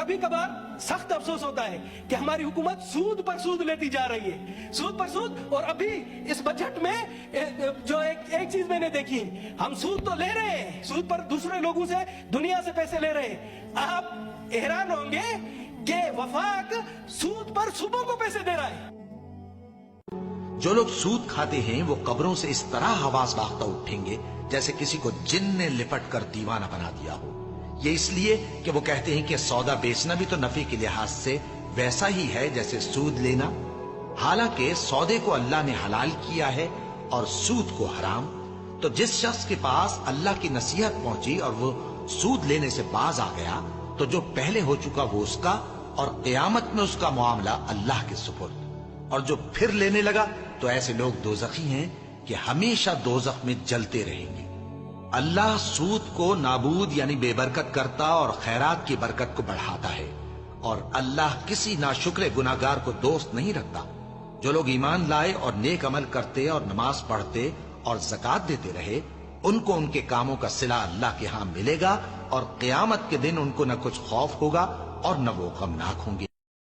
کبھی کبھار سخت افسوس ہوتا ہے کہ ہماری حکومت سود پر سود لیتی جا رہی ہے، سود پر سود. اور ابھی اس بجٹ میں جو ایک چیز میں نے دیکھی، ہم سود تو لے رہے ہیں، سود پر دوسرے لوگوں سے، دنیا سے پیسے لے رہے ہیں. آپ حیران ہوں گے کہ وفاق سود پر صوبوں کو پیسے دے رہا ہے. جو لوگ سود کھاتے ہیں وہ قبروں سے اس طرح حواس باختہ اٹھیں گے جیسے کسی کو جن نے لپٹ کر دیوانہ بنا دیا ہو. یہ اس لیے کہ وہ کہتے ہیں کہ سودا بیچنا بھی تو نفع کے لحاظ سے ویسا ہی ہے جیسے سود لینا. حالانکہ سودے کو اللہ نے حلال کیا ہے اور سود کو حرام. تو جس شخص کے پاس اللہ کی نصیحت پہنچی اور وہ سود لینے سے باز آ گیا تو جو پہلے ہو چکا وہ اس کا، اور قیامت میں اس کا معاملہ اللہ کے سپرد. اور جو پھر لینے لگا تو ایسے لوگ دوزخی ہیں کہ ہمیشہ دوزخ میں جلتے رہیں گے. اللہ سود کو نابود یعنی بے برکت کرتا اور خیرات کی برکت کو بڑھاتا ہے. اور اللہ کسی ناشکر گناہگار کو دوست نہیں رکھتا. جو لوگ ایمان لائے اور نیک عمل کرتے اور نماز پڑھتے اور زکوٰۃ دیتے رہے، ان کو ان کے کاموں کا صلہ اللہ کے ہاں ملے گا، اور قیامت کے دن ان کو نہ کچھ خوف ہوگا اور نہ وہ غمناک ہوں گے.